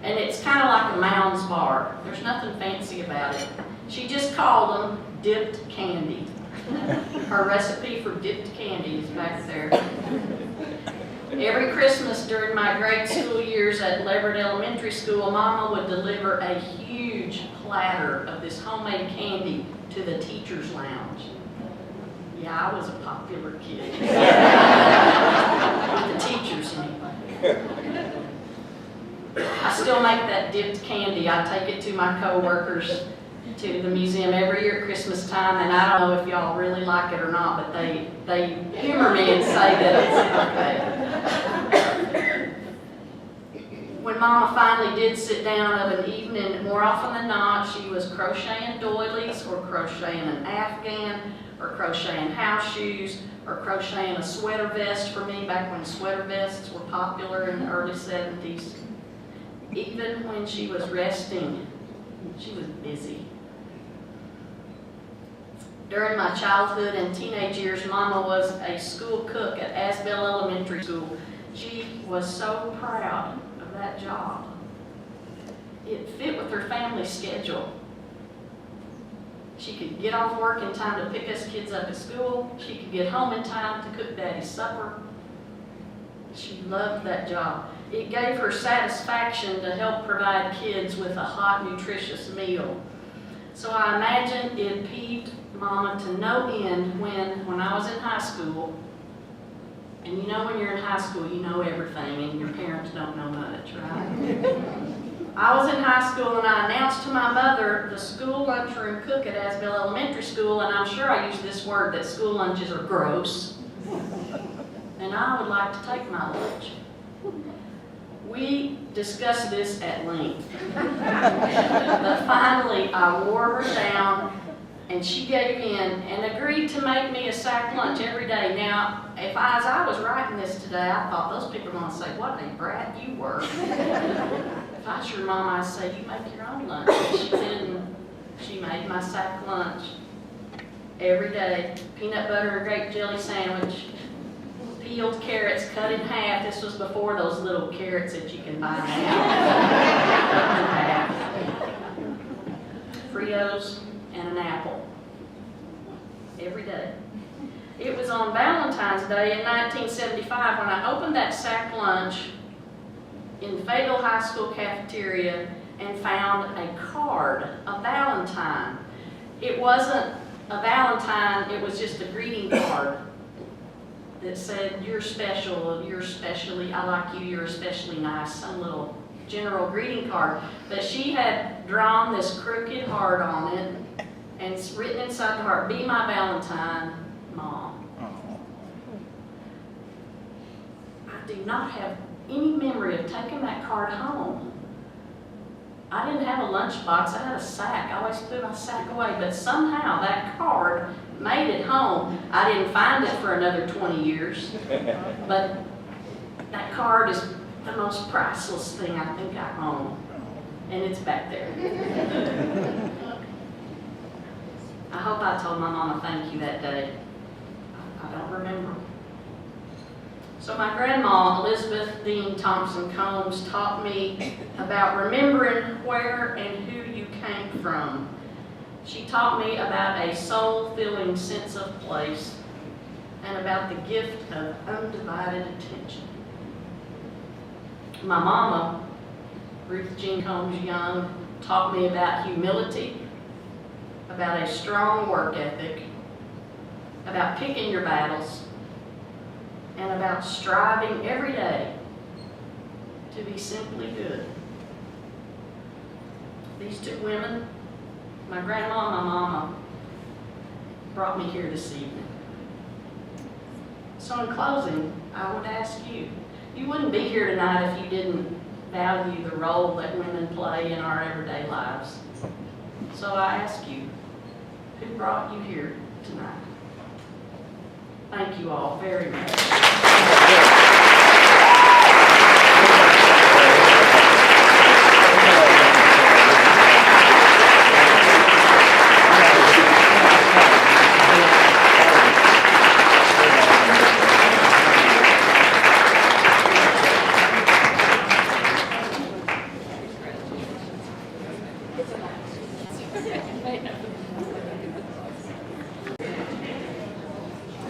And it's kind of like a Mounds bar. There's nothing fancy about it. She just called them dipped candy. Her recipe for dipped candy is back there. Every Christmas during my grade school years at Leverett Elementary School, Mama would deliver a huge platter of this homemade candy to the teacher's lounge. Yeah, I was a popular kid. With the teachers anyway. I still make that dipped candy. I take it to my co-workers to the museum every year at Christmas time, and I don't know if y'all really like it or not, but they humor me and say that it's okay. When Mama finally did sit down of an evening, more often than not, she was crocheting doilies or crocheting an afghan or crocheting house shoes or crocheting a sweater vest for me back when sweater vests were popular in the early 70s. Even when she was resting, she was busy. During my childhood and teenage years, Mama was a school cook at Asbell Elementary School. She was so proud of that job. It fit with her family schedule. She could get off work in time to pick us kids up at school. She could get home in time to cook Daddy's supper. She loved that job. It gave her satisfaction to help provide kids with a hot, nutritious meal. So I imagine it peeved Mama to no end when I was in high school. And you know when you're in high school, you know everything and your parents don't know much, right? I was in high school and I announced to my mother the school lunchroom cook at Asbell Elementary School, and I'm sure I used this word that school lunches are gross. And I would like to take my lunch. We discussed this at length. But finally, I wore her down, and she gave in and agreed to make me a sack lunch every day. Now, as I was writing this today, I thought those people were going to say, what a brat you were. If I was your mom, I'd say, you make your own lunch. But she didn't. She made my sack lunch every day. Peanut butter and grape jelly sandwich. Peeled carrots cut in half. This was before those little carrots that you can buy now. Fritos and an apple. Every day. It was on Valentine's Day in 1975 when I opened that sack lunch in the Fayetteville High School cafeteria and found a card, a Valentine. It wasn't a Valentine, it was just a greeting card that said, you're special, you're especially, I like you, you're especially nice, some little general greeting card. But she had drawn this crooked heart on it, and it's written inside the heart, be my Valentine, Mom. I do not have any memory of taking that card home. I didn't have a lunchbox, I had a sack. I always threw my sack away, but somehow that card made it home. I didn't find it for another 20 years, but that card is the most priceless thing I think I own, and it's back there. I hope I told my mama thank you that day. I don't remember. So my grandma, Elizabeth Dean Thompson Combs, taught me about remembering where and who you came from. She taught me about a soul-filling sense of place and about the gift of undivided attention. My mama, Ruth Jean Combs Young, taught me about humility, about a strong work ethic, about picking your battles, and about striving every day to be simply good. These two women, my grandma and my mama, brought me here this evening. So in closing, I would ask you, you wouldn't be here tonight if you didn't value the role that women play in our everyday lives. So I ask you, who brought you here tonight? Thank you all very much.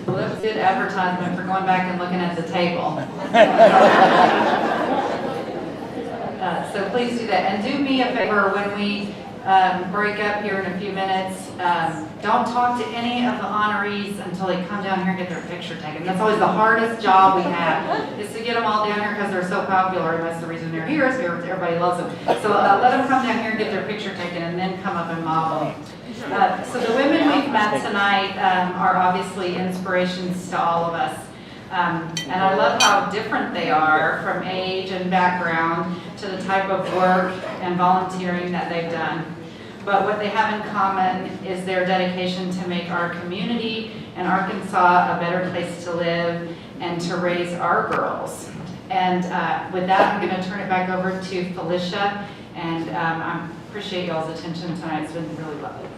Well, that was good advertisement for going back and looking at the table. So please do that. And do me a favor when we break up here in a few minutes. Don't talk to any of the honorees until they come down here and get their picture taken. That's always the hardest job we have, is to get them all down here because they're so popular. And that's the reason they're here, is everybody loves them. So let them come down here and get their picture taken and then come up and mob them. So the women we've met tonight are obviously inspirations to all of us. And I love how different they are from age and background to the type of work and volunteering that they've done. But what they have in common is their dedication to make our community and Arkansas a better place to live and to raise our girls. And with that, I'm going to turn it back over to Felicia, and I appreciate y'all's attention tonight. It's been really lovely.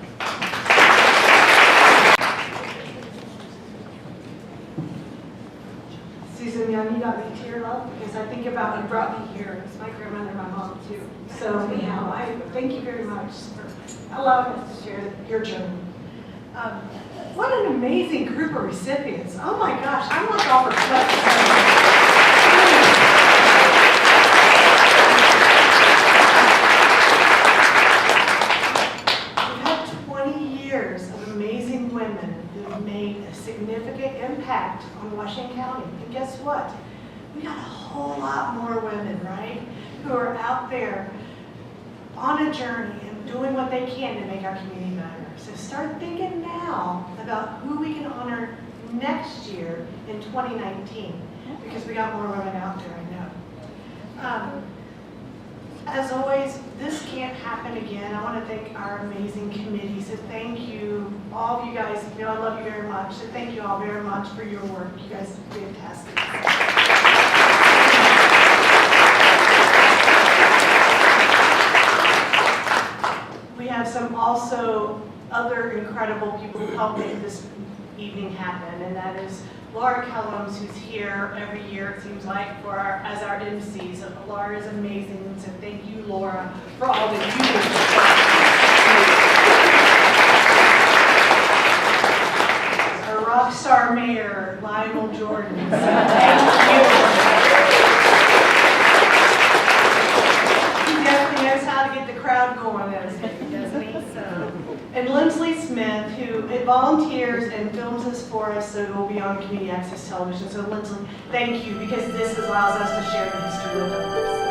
Susan Young, you got me teared up because I think about you brought me here. It's my grandmother and my mom too. So anyhow, I thank you very much for allowing us to share your journey. What an amazing group of recipients. Oh my gosh, I'm like all perplexed. Significant impact on Washington County. And guess what? We got a whole lot more women, right, who are out there on a journey and doing what they can to make our community better. So start thinking now about who we can honor next year in 2019, because we got more women out there, I know. As always, this can't happen again. I want to thank our amazing committee. So thank you, all of you guys. You know I love you very much. So thank you all very much for your work. You guys are fantastic. We have some also other incredible people who helped make this evening happen, and that is Laura Kellums, who's here every year, it seems like, as our MC. So Laura is amazing, so thank you, Laura, for all that you do. Our rock star mayor, Lionel Jordan. So thank you. He definitely knows how to get the crowd going, doesn't he? So. And Lindsley Smith, who volunteers and films this for us, so it will be on community access television. So Lindsley, thank you, because this allows us to share the history with others.